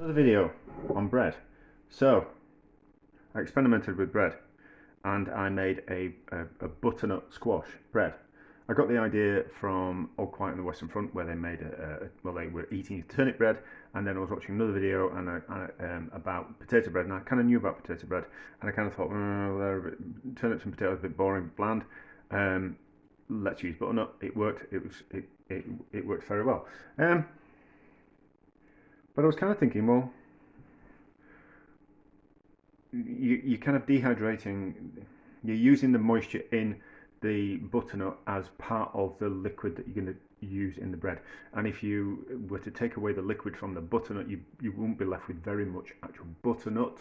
Another video on bread. So I experimented with bread and I made a butternut squash bread. I got the idea from All Quiet on the Western Front, where they made they were eating turnip bread, and then I was watching another video about potato bread, and I kind of knew about potato bread, and I kind of thought, turnips and potatoes are a bit boring, bland. Let's use butternut. It worked. It worked very well. But I was kind of thinking, well, you're kind of dehydrating, you're using the moisture in the butternut as part of the liquid that you're going to use in the bread. And if you were to take away the liquid from the butternut, you won't be left with very much actual butternut.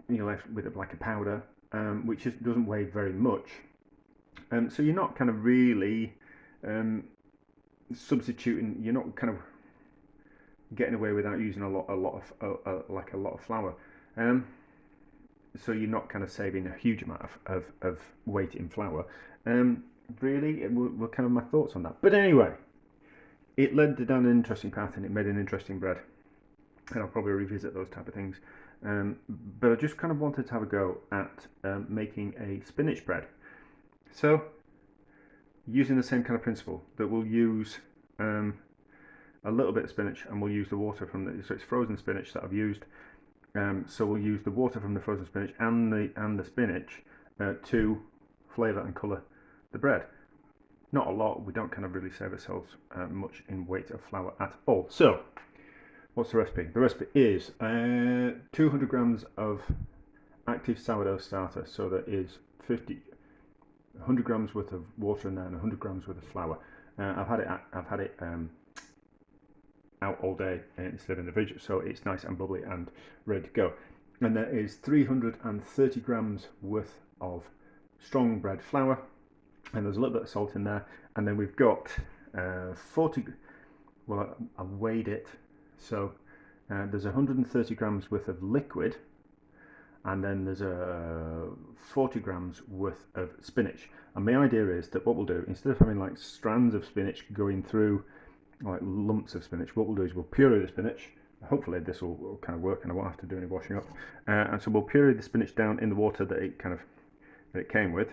You're left with like a powder, which doesn't weigh very much. So you're not kind of really substituting, you're not kind of getting away without using a lot of flour, so you're not kind of saving a huge amount of weight in flour. Really, it were kind of my thoughts on that. But anyway, it led down an interesting path and it made an interesting bread, and I'll probably revisit those type of things. But I just kind of wanted to have a go at making a spinach bread. So using the same kind of principle, that we'll use a little bit of spinach, and we'll use the water from so it's frozen spinach that I've used. So we'll use the water from the frozen spinach and the spinach to flavour and colour the bread. Not a lot. We don't kind of really save ourselves much in weight of flour at all. So what's the recipe? The recipe is 200 grams of active sourdough starter. So that is 100 grams worth of water in there and 100 grams worth of flour. I've had it out all day instead of in the fridge, so it's nice and bubbly and ready to go. And there is 330 grams worth of strong bread flour, and there's a little bit of salt in there. And then we've got 40. Well, I weighed it, so there's 130 grams worth of liquid, and then there's 40 grams worth of spinach. And my idea is that what we'll do, instead of having like strands of spinach going through, like lumps of spinach, what we'll do is we'll puree the spinach. Hopefully this will kind of work and I won't have to do any washing up. And so we'll puree the spinach down in the water that it came with,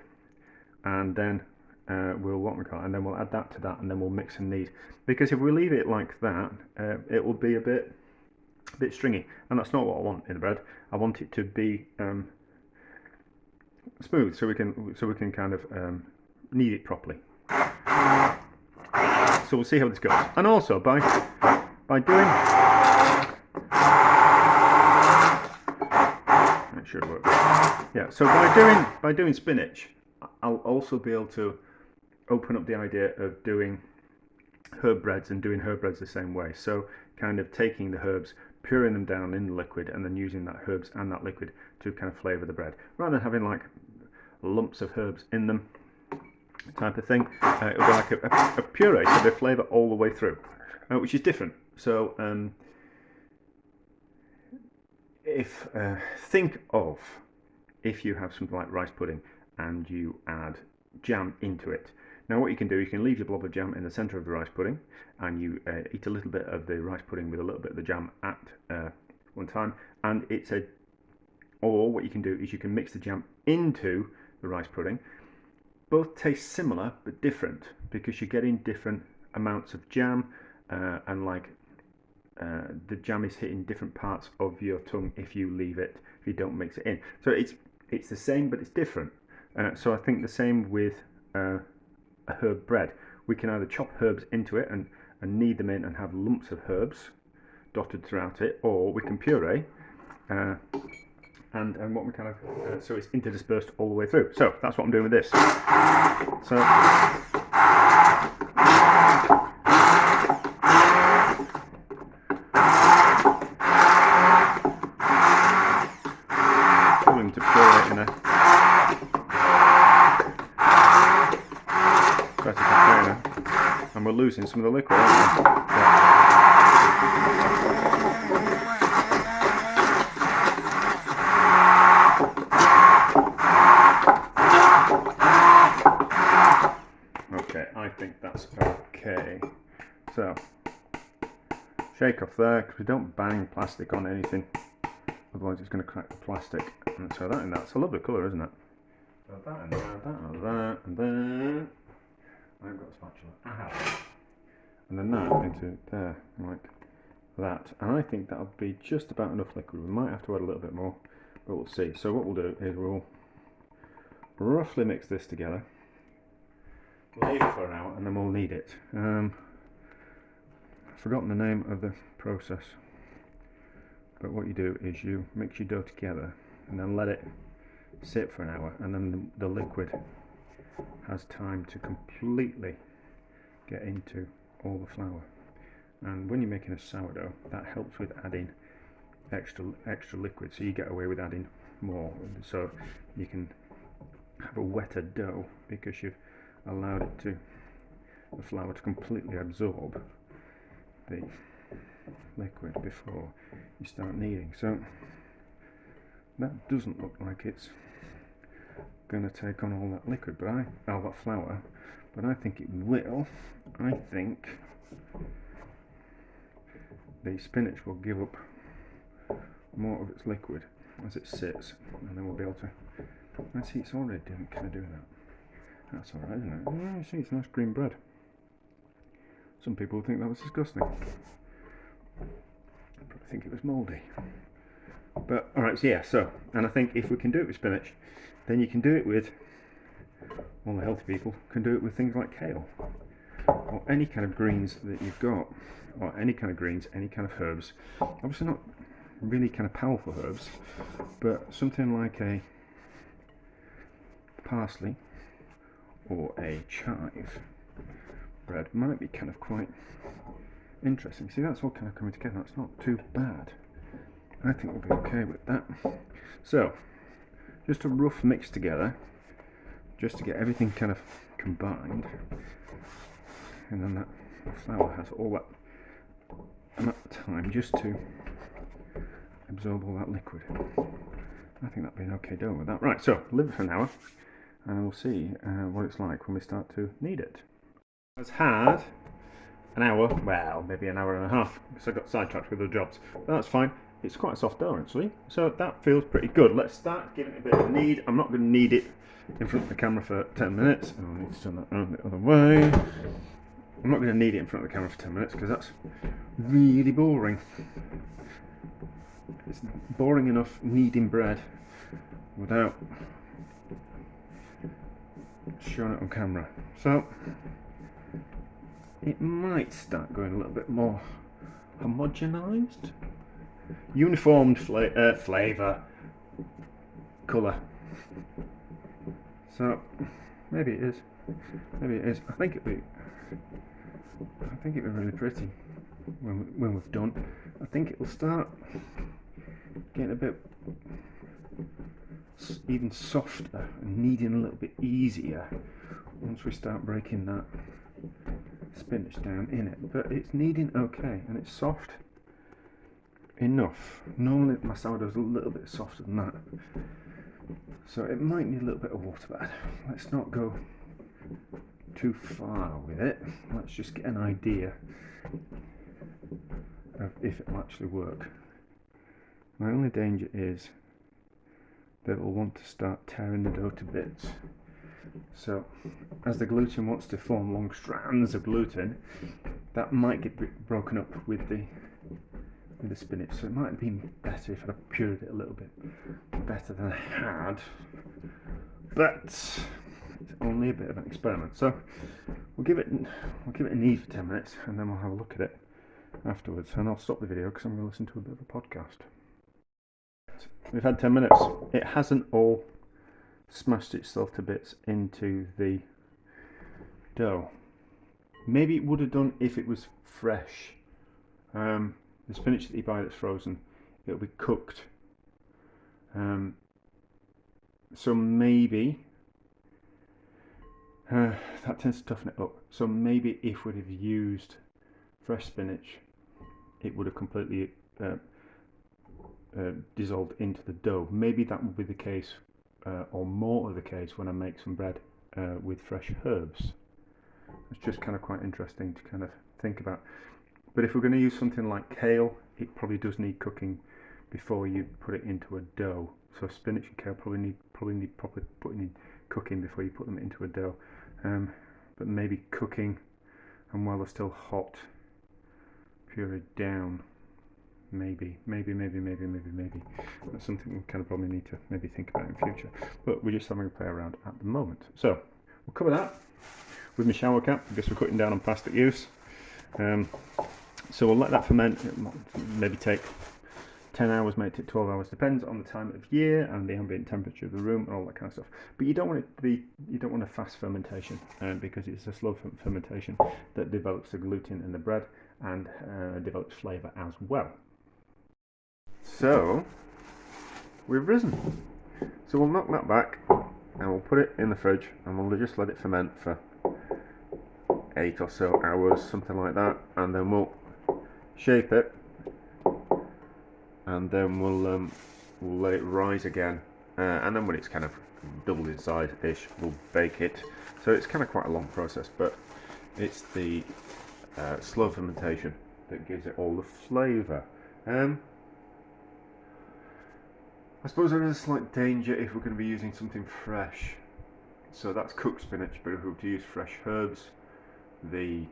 and then we'll add that to that, and then we'll mix and knead. Because if we leave it like that, it will be a bit stringy, and that's not what I want in the bread. I want it to be smooth, so we can kind of knead it properly. So we'll see how this goes. And also by doing, that should work. Yeah. So by doing spinach, I'll also be able to open up the idea of doing herb breads, and doing herb breads the same way. So kind of taking the herbs, pureeing them down in the liquid, and then using that herbs and that liquid to kind of flavour the bread, rather than having like lumps of herbs in them type of thing. It'll be like a puree, so they flavour all the way through, which is different. So think of if you have something like rice pudding and you add jam into it. Now what you can do, you can leave your blob of jam in the centre of the rice pudding, and you eat a little bit of the rice pudding with a little bit of the jam at one time, and or what you can do is you can mix the jam into the rice pudding. Both taste similar but different, because you're getting different amounts of jam, and like the jam is hitting different parts of your tongue if you don't mix it in. So it's the same but it's different. So I think the same with a herb bread. We can either chop herbs into it and knead them in and have lumps of herbs dotted throughout it, or we can puree and what we kind of so it's interdispersed all the way through. So that's what I'm doing with this. So going to puree it in a container, and we're losing some of the liquid, aren't we? Okay, I think that's okay. So shake off there, because we don't bang plastic on anything, otherwise it's going to crack the plastic. And so that's a lovely colour, isn't it? So that and that, and then I've got a spatula. I have. And then that into there, like that. And I think that'll be just about enough liquid. We might have to add a little bit more, but we'll see. So what we'll do is we'll roughly mix this together, leave it for an hour, and then we'll knead it. I've forgotten the name of the process, but what you do is you mix your dough together and then let it sit for an hour, and then the liquid has time to completely get into all the flour. And when you're making a sourdough, that helps with adding extra liquid, so you get away with adding more, so you can have a wetter dough because you've allowed the flour to completely absorb the liquid before you start kneading. So that doesn't look like it's going to take on all that liquid, but all that flour, but I think it will. I think the spinach will give up more of its liquid as it sits, and then we'll be able to. I see it's already doing that. That's alright, isn't it? Oh, you see, it's nice green bread. Some people think that was disgusting. I probably think it was mouldy. But alright, so yeah, and I think if we can do it with spinach, then you can do it with, all the healthy people can do it with things like kale, or any kind of greens that you've got, or any kind of greens, any kind of herbs. Obviously not really kind of powerful herbs, but something like a parsley or a chive bread might be kind of quite interesting. See, that's all kind of coming together. That's not too bad. I think we'll be okay with that. So, just a rough mix together, just to get everything kind of combined, and then that flour has all that amount of time just to absorb all that liquid. I think that'd be an okay dough with that. Right, so leave it for an hour, and we'll see what it's like when we start to knead it. It's had an hour, well, maybe an hour and a half, because I got sidetracked with other jobs, but that's fine. It's quite a soft dough actually, so that feels pretty good. Let's start giving it a bit of a knead. I'm not going to knead it in front of the camera for 10 minutes. Oh, I need to turn that around the other way. I'm not going to knead it in front of the camera for 10 minutes because that's really boring. It's boring enough kneading bread without showing it on camera. So it might start going a little bit more homogenized, uniformed flavour, colour. So maybe it is. Maybe it is. I think it'd be really pretty when we've done. I think it will start getting a bit even softer and kneading a little bit easier once we start breaking that spinach down in it. But it's kneading okay, and it's soft enough. Normally my sourdough's a little bit softer than that, so it might need a little bit of water, but let's not go too far with it. Let's just get an idea of if it will actually work. My only danger is that it will want to start tearing the dough to bits. So as the gluten wants to form long strands of gluten, that might get broken up with the spinach. So it might have been better if I'd pured it a little bit better than I had. But it's only a bit of an experiment. So we'll give it a knead for 10 minutes, and then we'll have a look at it afterwards. And I'll stop the video because I'm going to listen to a bit of a podcast. We've had 10 minutes. It hasn't all smashed itself to bits into the dough. Maybe it would have done if it was fresh. The spinach that you buy that's frozen, it'll be cooked. So maybe that tends to toughen it up. So maybe if we'd have used fresh spinach, it would have completely dissolved into the dough. Maybe that would be the case, or more of the case, when I make some bread with fresh herbs. It's just kind of quite interesting to kind of think about. But if we're going to use something like kale, it probably does need cooking before you put it into a dough. So spinach and kale probably need putting in cooking before you put them into a dough. But maybe cooking, and while they're still hot, puree down. Maybe. That's something we kind of probably need to maybe think about in future. But we're just having a play around at the moment. So we'll cover that with my shower cap, because we're cutting down on plastic use. So we'll let that ferment. It might maybe take 10 hours, maybe take 12 hours, depends on the time of year and the ambient temperature of the room and all that kind of stuff. But you don't want it to be, you don't want a fast fermentation, because it's a slow fermentation that develops the gluten in the bread and develops flavour as well. So we've risen. So we'll knock that back and we'll put it in the fridge and we'll just let it ferment for 8 or so hours, something like that, and then we'll shape it, and then we'll let it rise again, and then when it's kind of doubled in size ish, we'll bake it. So it's kind of quite a long process, but it's the slow fermentation that gives it all the flavour. I suppose there is a slight danger if we're going to be using something fresh. So that's cooked spinach, but if we were to use fresh herbs, the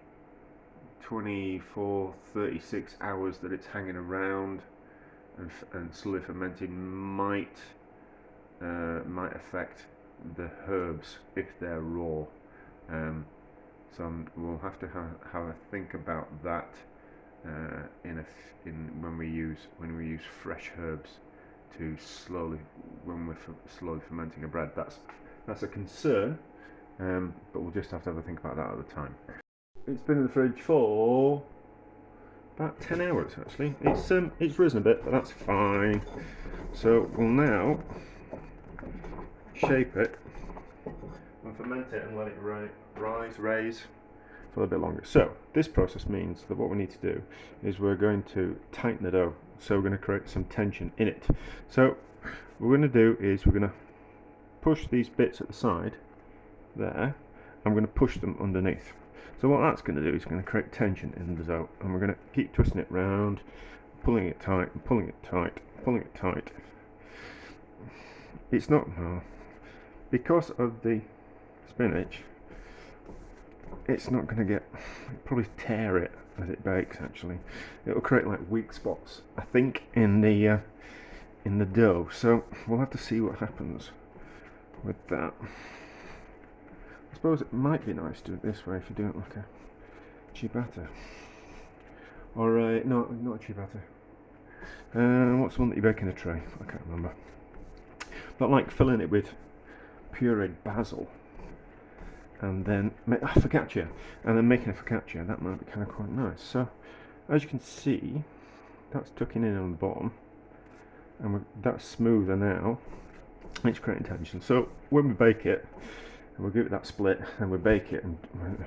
24-36 hours that it's hanging around and slowly fermenting might affect the herbs if they're raw. So we'll have to have a think about that when we use fresh herbs to when we're slowly fermenting a bread. That's a concern, but we'll just have to have a think about that at the time. It's been in the fridge for about 10 hours actually. It's risen a bit, but that's fine. So we'll now shape it and ferment it and let it raise for a bit longer. So this process means that what we need to do is we're going to tighten the dough. So we're going to create some tension in it. So what we're going to do is we're going to push these bits at the side there, and we're going to push them underneath. So what that's going to do is going to create tension in the dough, and we're going to keep twisting it round, pulling it tight, and pulling it tight, pulling it tight. It's not because of the spinach, it's not going to get, probably tear it as it bakes. Actually, it will create like weak spots, I think, in the dough. So we'll have to see what happens with that. I suppose it might be nice to do it this way if you do it like a ciabatta, or no, not a ciabatta. What's the one that you bake in a tray? I can't remember. But like filling it with pureed basil, and then focaccia, and then making a focaccia. That might be kind of quite nice. So as you can see, that's tucking in on the bottom, and that's smoother now. It's creating tension. So when we bake it, and we'll give it that split, and we bake it, and when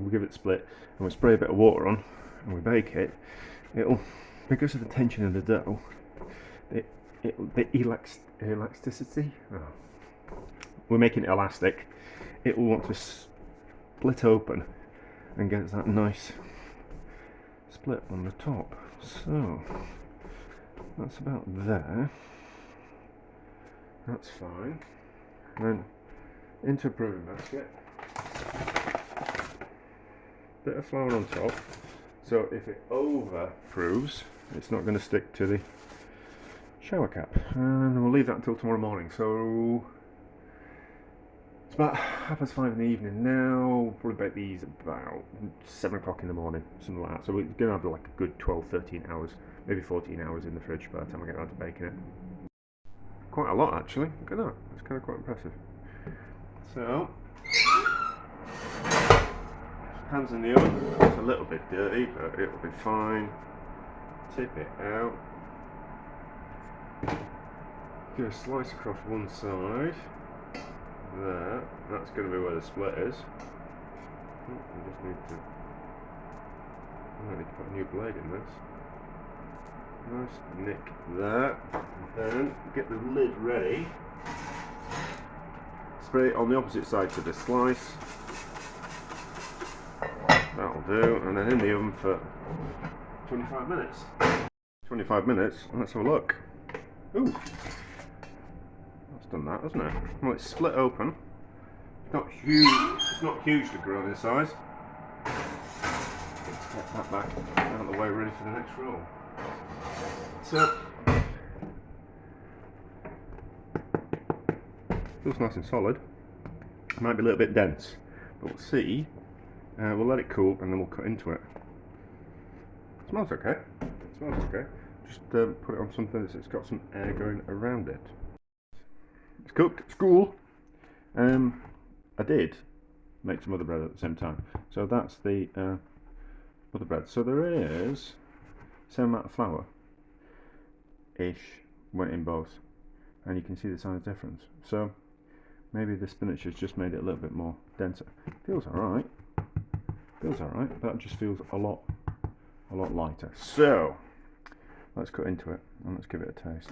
we give it a split, and we spray a bit of water on, and we bake it, it'll, because of the tension in the dough, the elasticity, we're making it elastic, it will want to split open and get that nice split on the top. So that's about there. That's fine. And then into a proving basket, bit of flour on top, so if it over proves, it's not going to stick to the shower cap. And we'll leave that until tomorrow morning. So it's about 5:30 in the evening now. We'll probably bake these about 7 o'clock in the morning, something like that. So we're going to have like a good 12-13 hours, maybe 14 hours in the fridge by the time I get around to baking it. Quite a lot actually. Look at that. It's kind of quite impressive. So, hands in the oven. It's a little bit dirty, but it'll be fine. Tip it out. Do a slice across one side. There. That's going to be where the split is. I just need to. I need to put a new blade in this. Nice nick there. And then get the lid ready. Spray it on the opposite side to the slice. That'll do, and then in the oven for 25 minutes. 25 minutes, let's have a look. Ooh, that's done that, hasn't it? Well, it's split open. Not huge. It's not hugely grown in size. Let's get that back out of the way, ready for the next roll. So, feels nice and solid. Might be a little bit dense, but we'll see. We'll let it cool and then we'll cut into it. Smells okay. Smells okay. Just put it on something that's got some air going around it. It's cooked. It's cool. I did make some other bread at the same time. So that's the other bread. So there is same amount of flour ish went in both, and you can see the size difference. So maybe the spinach has just made it a little bit more denser. Feels alright. Feels alright. That just feels a lot lighter. So let's cut into it and let's give it a taste.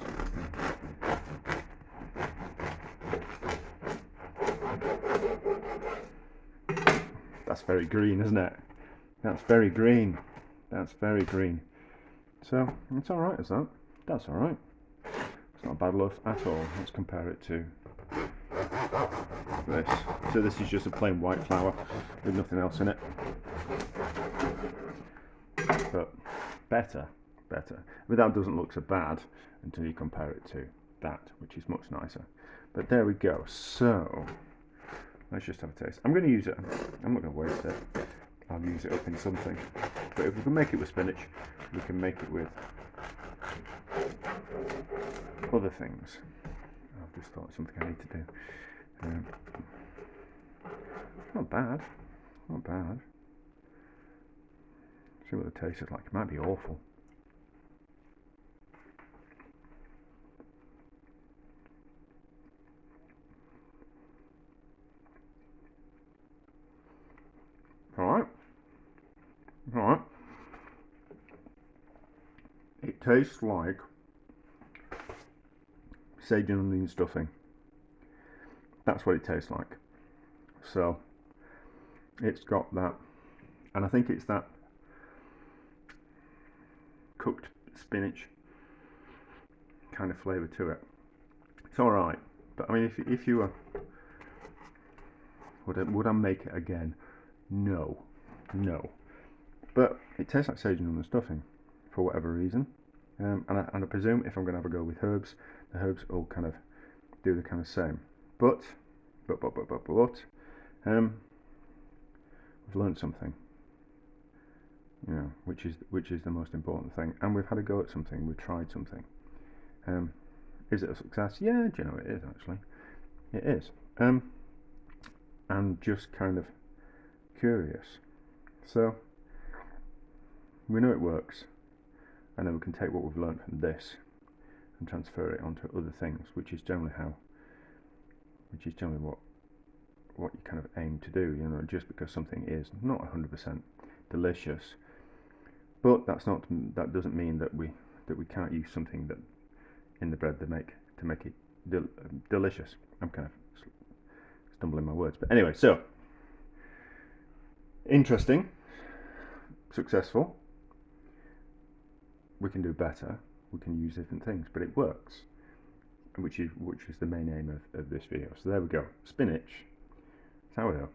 That's very green, isn't it? That's very green. That's very green. So it's alright as that. That's alright. It's not a bad loaf at all. Let's compare it to this. So this is just a plain white flour with nothing else in it. But better. But that doesn't look so bad until you compare it to that, which is much nicer. But there we go. So let's just have a taste. I'm going to use it. I'm not going to waste it. I'll use it up in something. But if we can make it with spinach, we can make it with other things. I've just thought of something I need to do. Not bad. Not bad. See what the taste is like. It might be awful. Alright. Alright. It tastes like sage and onion stuffing. That's what it tastes like. So it's got that, and I think it's that cooked spinach kind of flavour to it. It's alright, but I mean, if you were, would I make it again? No. But it tastes like sage and onion stuffing for whatever reason, and I presume if I'm going to have a go with herbs, the herbs will kind of do the kind of same. But we've learned something, you know, which is the most important thing, and we've had a go at something. We've tried something. Is it a success? Yeah, do you know, it is actually. It is. And just kind of curious. So we know it works, and then we can take what we've learned from this and transfer it onto other things, which is generally what you kind of aim to do, you know, just because something is not 100% delicious, but that doesn't mean that we can't use something that in the bread to make it delicious. I'm kind of stumbling my words, but anyway, so interesting, successful. We can do better. We can use different things, but it works, which is the main aim of this video. So there we go. Spinach sourdough.